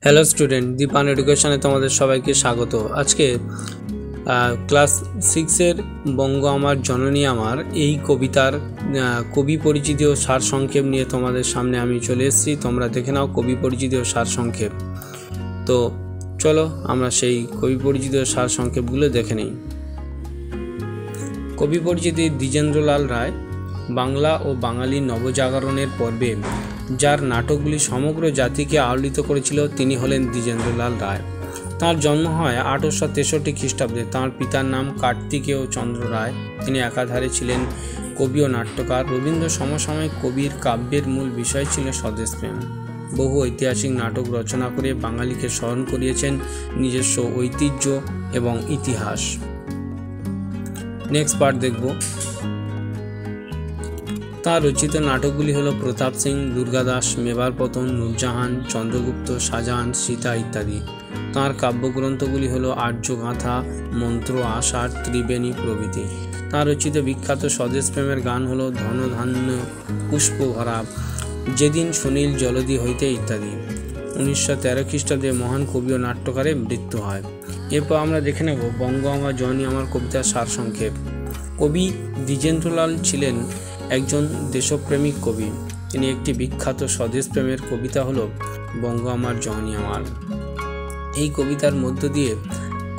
Hello student, Dipan এডুকেশনে তোমাদের সবাইকে স্বাগত। আজকে ক্লাস 6-এর বঙ্গ আমার জননী আমার এই কবিতার কবি পরিচিতি ও সারসংক্ষেপ নিয়ে তোমাদের সামনে আমি চলে এসেছি। তোমরা দেখে নাও কবি পরিচিতি ও সারসংক্ষেপ। তো চলো আমরা সেই কবি পরিচিতি ও সারসংক্ষেপগুলো দেখে নিই। কবি পরিচিতি দ্বিজেন্দ্রলাল রায় বাংলা ও বাঙালির নবজাগরণের পর্বে যার নাটকগুলি সমগ্র জাতিকে আলোড়িত করেছিল তিনি হলেন দ্বিজেন্দ্রলাল রায়। তাঁর জন্ম হয় 1863 খ্রিস্টাব্দে। তাঁর পিতার নাম কার্তিকেয় চন্দ্র রায়। তিনি একাধারে ছিলেন কবি ও নাট্যকার। রবীন্দ্র সমসাময়িক কবির কাব্যের মূল বিষয় ছিল স্বদেশপ্রেম। বহু ঐতিহাসিক নাটক রচনা করে বাঙালিকে স্মরণ করিয়েছেন নিজস্ব ঐতিহ্য এবং ইতিহাস। নেক্সট পার্ট দেখব। তার রচিত নাটকগুলি হলো প্রতাপ সিং, দুর্গাদাস, মেবার পতন, নূরজাহান, চন্দ্রগুপ্ত, শাহজাহান, সীতা ইত্যাদি। তাঁর কাব্যগ্রন্থগুলি হলো আর্যগাথা, মন্ত্র, আষাঢ়, ত্রিবেণী প্রভৃতি। তাঁর রচিত বিখ্যাত স্বদেশপ্রেমের গান হলো ধনধান্য পুষ্প ভরা, যেদিন সুনীল জলদি হইতে ইত্যাদি। 1913 খ্রিস্টাব্দে মহান কবি ও নাট্যকারের মৃত্যু হয়। এরপর আমরা দেখে নেব বঙ্গ আমার জননী আমার কবিতার সারসংক্ষেপ। কবি দ্বিজেন্দ্রলাল ছিলেন একজন দেশপ্রেমিক কবি। তিনি একটি বিখ্যাত স্বদেশপ্রেমের কবিতা হলো বঙ্গ আমার জননী আমার। এই কবিতার মধ্য দিয়ে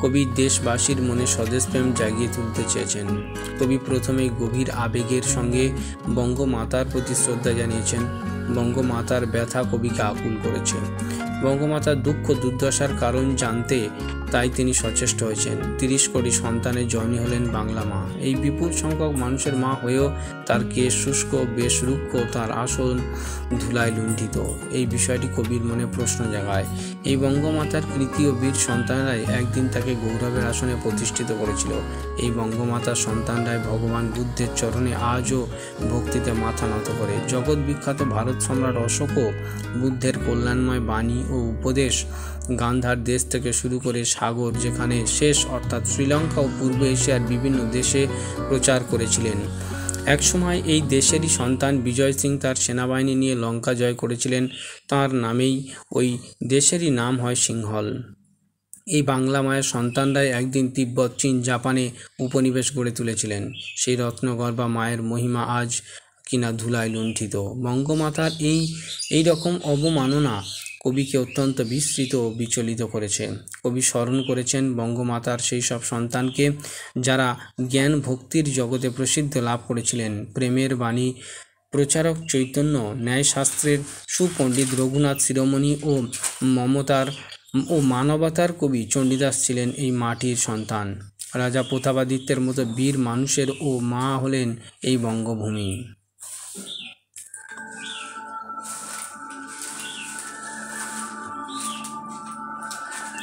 কবি দেশবাসীর মনে স্বদেশপ্রেম জাগিয়ে তুলতে চেয়েছেন। কবি প্রথমে গভীর আবেগের সঙ্গে বঙ্গমাতার প্রতি শ্রদ্ধা জানিয়েছেন। বঙ্গমাতার ব্যথা কবিকে আকুল করেছে। বঙ্গমাতার দুঃখ দুর্দশার কারণ জানতে তাই তিনি সচেষ্ট হয়েছেন। 30 কোটি সন্তানের জননী হলেন বাংলা মা। এই বিপুল সংখ্যক মানুষের মা হয়েও তার কেশ শুষ্ক, বেশ রুক্ষ, তার আসন ধুলায় লুণ্ঠিত। এই বিষয়টি কবির মনে প্রশ্ন জাগায়। এই বঙ্গমাতার কৃতি ও বীর সন্তানরাই একদিন তাকে গৌরবের আসনে প্রতিষ্ঠিত করেছিল। এই বঙ্গমাতার সন্তানরাই ভগবান বুদ্ধের চরণে আজও ভক্তিতে মাথা নত করে। জগৎ বিখ্যাত ভারত সম্রাট অশোকও বুদ্ধের কল্যাণময় বাণী ও উপদেশ গান্ধার দেশ থেকে শুরু করে সাগর যেখানে শেষ অর্থাৎ শ্রীলঙ্কা ও পূর্ব এশিয়ার বিভিন্ন দেশে প্রচার করেছিলেন। একসময় এই দেশেরই সন্তান বিজয় সিং তার সেনাবাহিনী নিয়ে লঙ্কা জয় করেছিলেন। তার নামেই ওই দেশেরই নাম হয় সিংহল। এই বাংলা মায়ের সন্তানরাই একদিন তিব্বত, চীন, জাপানে উপনিবেশ গড়ে তুলেছিলেন। সেই রত্নগর্ভা মায়ের মহিমা আজ কিনা ধুলায় লুণ্ঠিত। বঙ্গমাতার এই রকম অবমাননা কবিকে অত্যন্ত বিস্মৃত ও বিচলিত করেছে। কবি স্মরণ করেছেন বঙ্গমাতার সেই সব সন্তানকে যারা জ্ঞান ভক্তির জগতে প্রসিদ্ধ লাভ করেছিলেন। প্রেমের বাণী প্রচারক চৈতন্য, ন্যায়শাস্ত্রের সুপণ্ডিত রঘুনাথ শিরোমণি ও মানবতার কবি চণ্ডীদাস ছিলেন এই মাটির সন্তান। রাজা প্রতাপাদিত্যের মতো বীর মানুষের ও মা হলেন এই বঙ্গভূমি।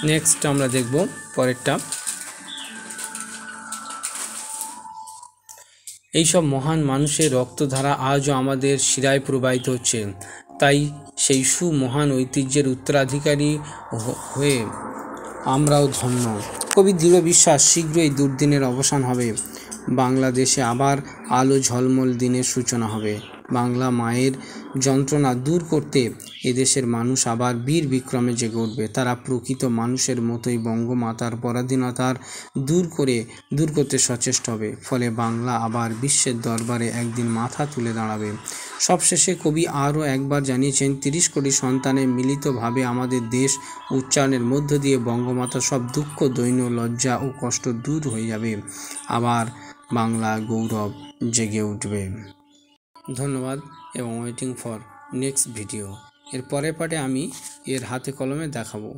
নেক্সট আমরা দেখব পরেরটা। এইসব মহান মানুষের রক্তধারা আজও আমাদের শিরায় প্রবাহিত হচ্ছে। তাই সেই সুমহান ঐতিহ্যের উত্তরাধিকারী হয়ে আমরাও ধন্য। কবির দৃঢ় বিশ্বাস শীঘ্রই দুর্দিনের অবসান হবে। বাংলাদেশে আবার আলো ঝলমল দিনের সূচনা হবে। বাংলা মায়ের যন্ত্রণা দূর করতে এদেশের মানুষ আবার বীর বিক্রমে জেগে উঠবে। তারা প্রকৃত মানুষের মতোই বঙ্গমাতার পরাধীনতার দূর করতে সচেষ্ট হবে। ফলে বাংলা আবার বিশ্বের দরবারে একদিন মাথা তুলে দাঁড়াবে। সবশেষে কবি আরও একবার জানিয়েছেন 30 কোটি সন্তানের মিলিতভাবে আমাদের দেশ উচ্চারণের মধ্য দিয়ে বঙ্গমাতার সব দুঃখ, দৈন্য, লজ্জা ও কষ্ট দূর হয়ে যাবে। আবার বাংলা গৌরব জেগে উঠবে। ধন্যবাদ এবং ওয়েটিং ফর নেক্সট ভিডিও। এর পরের পার্টে আমি এর হাতে কলমে দেখাবো।